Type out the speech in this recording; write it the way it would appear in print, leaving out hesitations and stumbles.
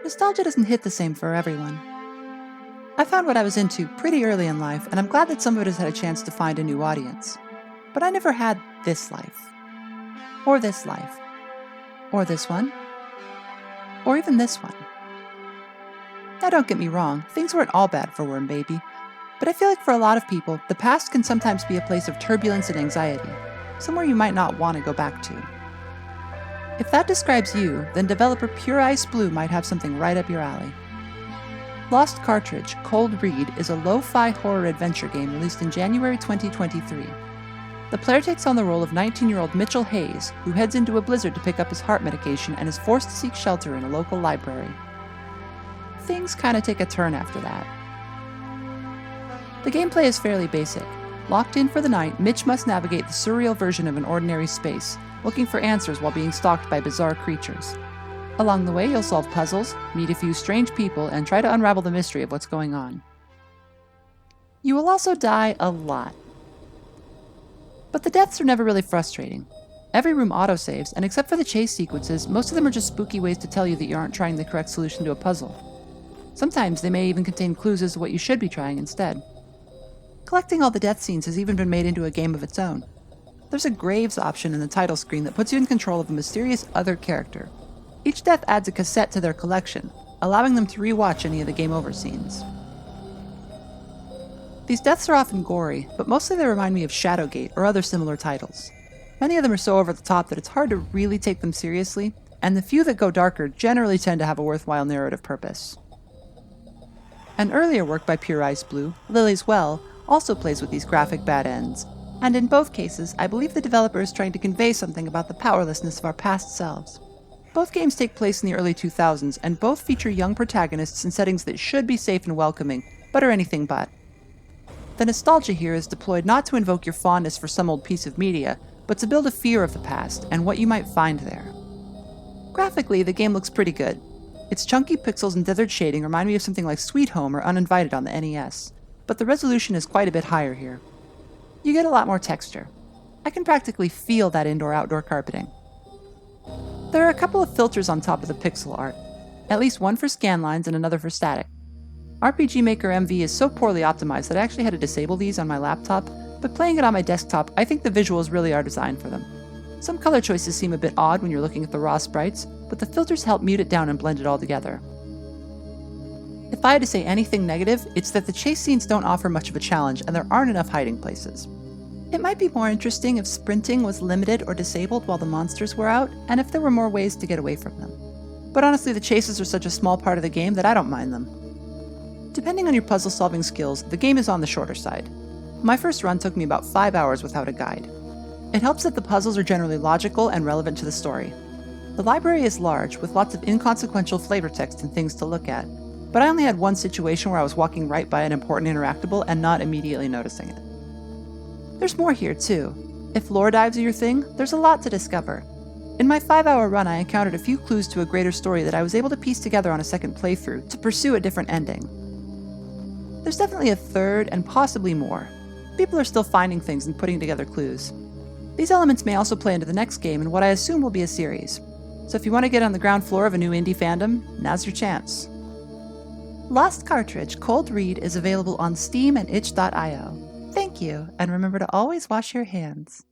Nostalgia doesn't hit the same for everyone. I found what I was into pretty early in life, and I'm glad that some of it has had a chance to find a new audience. But I never had this life. Or this life. Or this one. Or even this one. Now don't get me wrong, things weren't all bad for Worm Baby. But I feel like for a lot of people, the past can sometimes be a place of turbulence and anxiety, somewhere you might not want to go back to. If that describes you, then developer PureIceBlue might have something right up your alley. Lost Cartridge, Cold Read is a lo-fi horror adventure game released in January 2023. The player takes on the role of 19-year-old Mitchell Hayes, who heads into a blizzard to pick up his heart medication and is forced to seek shelter in a local library. Things kinda take a turn after that. The gameplay is fairly basic. Locked in for the night, Mitch must navigate the surreal version of an ordinary space, looking for answers while being stalked by bizarre creatures. Along the way, you'll solve puzzles, meet a few strange people, and try to unravel the mystery of what's going on. You will also die a lot. But the deaths are never really frustrating. Every room autosaves, and except for the chase sequences, most of them are just spooky ways to tell you that you aren't trying the correct solution to a puzzle. Sometimes they may even contain clues as to what you should be trying instead. Collecting all the death scenes has even been made into a game of its own. There's a Graves option in the title screen that puts you in control of a mysterious other character. Each death adds a cassette to their collection, allowing them to rewatch any of the game over scenes. These deaths are often gory, but mostly they remind me of Shadowgate or other similar titles. Many of them are so over the top that it's hard to really take them seriously, and the few that go darker generally tend to have a worthwhile narrative purpose. An earlier work by PureIceBlue, Lily's Well, also plays with these graphic bad ends, and in both cases, I believe the developer is trying to convey something about the powerlessness of our past selves. Both games take place in the early 2000s, and both feature young protagonists in settings that should be safe and welcoming, but are anything but. The nostalgia here is deployed not to invoke your fondness for some old piece of media, but to build a fear of the past and what you might find there. Graphically, the game looks pretty good. Its chunky pixels and dithered shading remind me of something like Sweet Home or Uninvited on the NES, but the resolution is quite a bit higher here. You get a lot more texture. I can practically feel that indoor-outdoor carpeting. There are a couple of filters on top of the pixel art, at least one for scan lines and another for static. RPG Maker MV is so poorly optimized that I actually had to disable these on my laptop, but playing it on my desktop, I think the visuals really are designed for them. Some color choices seem a bit odd when you're looking at the raw sprites, but the filters help mute it down and blend it all together. If I had to say anything negative, it's that the chase scenes don't offer much of a challenge and there aren't enough hiding places. It might be more interesting if sprinting was limited or disabled while the monsters were out, and if there were more ways to get away from them. But honestly, the chases are such a small part of the game that I don't mind them. Depending on your puzzle-solving skills, the game is on the shorter side. My first run took me about 5 hours without a guide. It helps that the puzzles are generally logical and relevant to the story. The library is large, with lots of inconsequential flavor text and things to look at, but I only had one situation where I was walking right by an important interactable and not immediately noticing it. There's more here, too. If lore dives are your thing, there's a lot to discover. In my 5-hour run, I encountered a few clues to a greater story that I was able to piece together on a second playthrough to pursue a different ending. There's definitely a third, and possibly more. People are still finding things and putting together clues. These elements may also play into the next game in what I assume will be a series. So if you want to get on the ground floor of a new indie fandom, now's your chance. Lost Cartridge Cold Read is available on Steam and itch.io. Thank you, and remember to always wash your hands.